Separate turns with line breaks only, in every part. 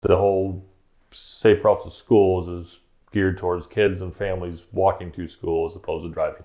The whole Safe Routes to Schools is geared towards kids and families walking to school as opposed to driving.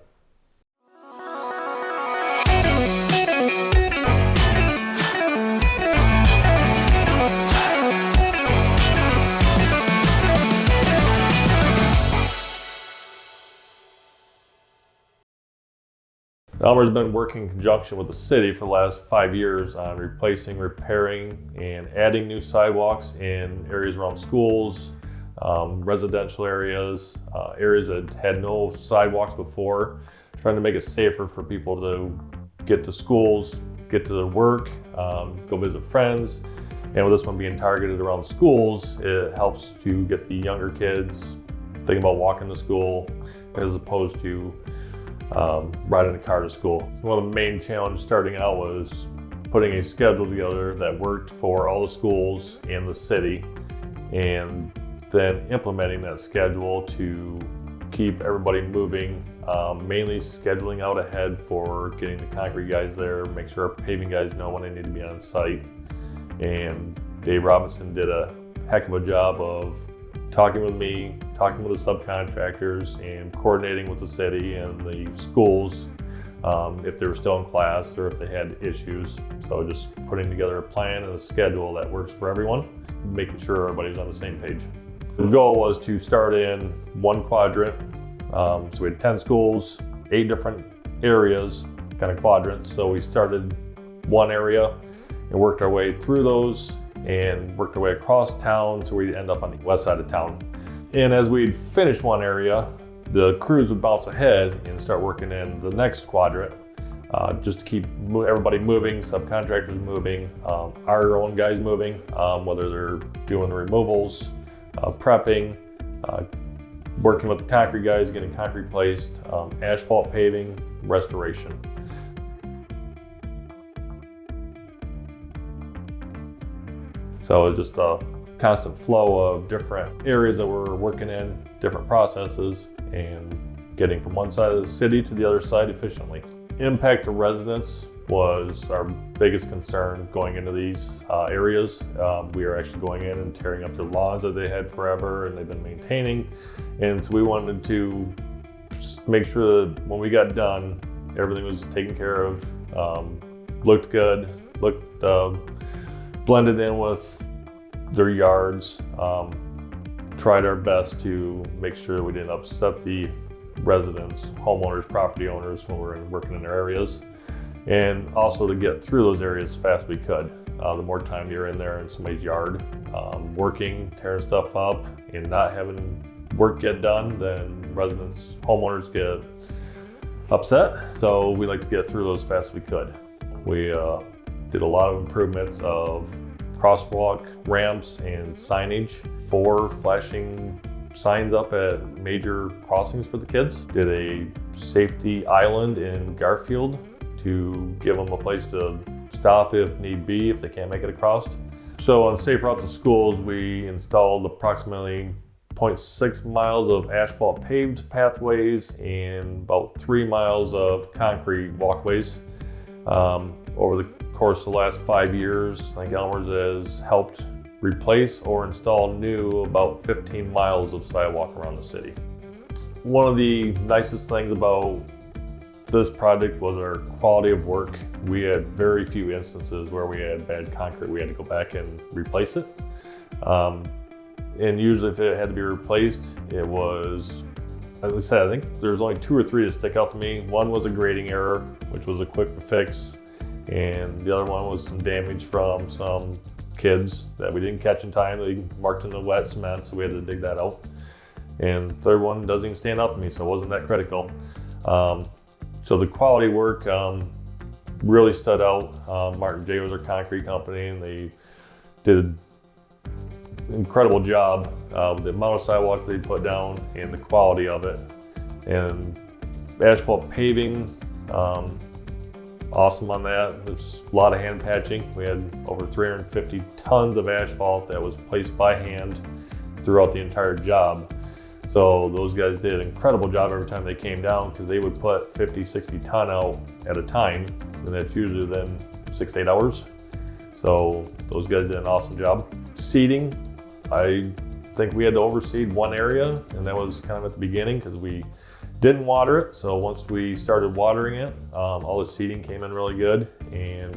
Elmer's been working in conjunction with the city for the last 5 years on replacing, repairing, and adding new sidewalks in areas around schools, residential areas, areas that had no sidewalks before, trying to make it safer for people to get to schools, get to their work, go visit friends. And with this one being targeted around schools, it helps to get the younger kids thinking about walking to school as opposed to riding a car to school. One of the main challenges starting out was putting a schedule together that worked for all the schools in the city, and then implementing that schedule to keep everybody moving, mainly scheduling out ahead for getting the concrete guys there, make sure our paving guys know when they need to be on site. And Dave Robinson did a heck of a job of talking with me, talking with the subcontractors, and coordinating with the city and the schools if they were still in class or if they had issues. So just putting together a plan and a schedule that works for everyone, making sure everybody's on the same page. The goal was to start in one quadrant. So we had 10 schools, 8 different areas, kind of quadrants. So we started one area and worked our way through those and worked our way across town, so we'd end up on the west side of town. And as we'd finish one area, the crews would bounce ahead and start working in the next quadrant, just to keep everybody moving, subcontractors moving, our own guys moving, whether they're doing the removals, prepping, working with the concrete guys, getting concrete placed, asphalt paving, restoration. So it's just a constant flow of different areas that we're working in, different processes, and getting from one side of the city to the other side efficiently. Impact to residents was our biggest concern going into these areas. We are actually going in and tearing up their lawns that they had forever and they've been maintaining. And so we wanted to make sure that when we got done, everything was taken care of, looked good, looked blended in with their yards, tried our best to make sure that we didn't upset the residents, homeowners, property owners when we're working in their areas, and also to get through those areas as fast as we could. The more time you're in there in somebody's yard, working, tearing stuff up, and not having work get done, then residents, homeowners get upset. So we like to get through those as fast as we could. We did a lot of improvements of crosswalk ramps and signage, 4 flashing signs up at major crossings for the kids. Did a safety island in Garfield to give them a place to stop if need be, if they can't make it across. So on Safe Routes to Schools, we installed approximately 0.6 miles of asphalt paved pathways and about 3 miles of concrete walkways. Over the course of the last 5 years, I think Elmer's has helped replace or install new about 15 miles of sidewalk around the city. One of the nicest things about this project was our quality of work. We had very few instances where we had bad concrete. We had to go back and replace it. And usually if it had to be replaced, it was, as I said, I think there's only 2 or 3 that stick out to me. One was a grading error, which was a quick fix. And the other one was some damage from some kids that we didn't catch in time. They marked in the wet cement, so we had to dig that out. And the third one doesn't even stand out to me, so it wasn't that critical. So the quality work really stood out. Martin J was our concrete company, and they did an incredible job with the amount of sidewalk they put down and the quality of it. And asphalt paving, awesome on that. There's a lot of hand patching. We had over 350 tons of asphalt that was placed by hand throughout the entire job. So those guys did an incredible job every time they came down, because they would put 50, 60 ton out at a time, and that's usually then 6 to 8 hours. So those guys did an awesome job. Seating, I think we had to overseed one area, and that was kind of at the beginning because we didn't water it. So once we started watering it, all the seeding came in really good, and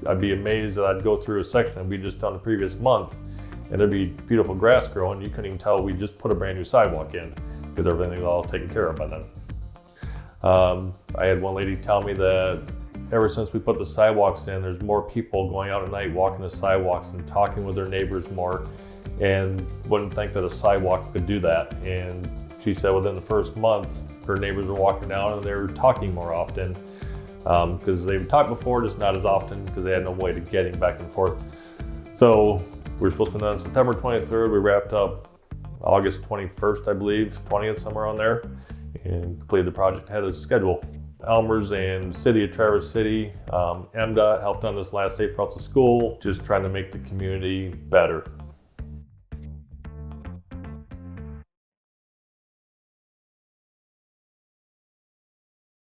I'd be amazed that I'd go through a section that we just done the previous month, and there'd be beautiful grass growing. You couldn't even tell we just put a brand new sidewalk in because everything was all taken care of by then. I had one lady tell me that ever since we put the sidewalks in, there's more people going out at night walking the sidewalks and talking with their neighbors more, and wouldn't think that a sidewalk could do that. And she said within the first month, her neighbors were walking down and they were talking more often because they would talk before, just not as often because they had no way to getting back and forth. So we were supposed to be done September 23rd. We wrapped up August 21st, I believe, 20th, somewhere on there, and completed the project ahead of schedule. Elmers and City of Traverse City, MDOT helped on this last Safe Routes to School, just trying to make the community better.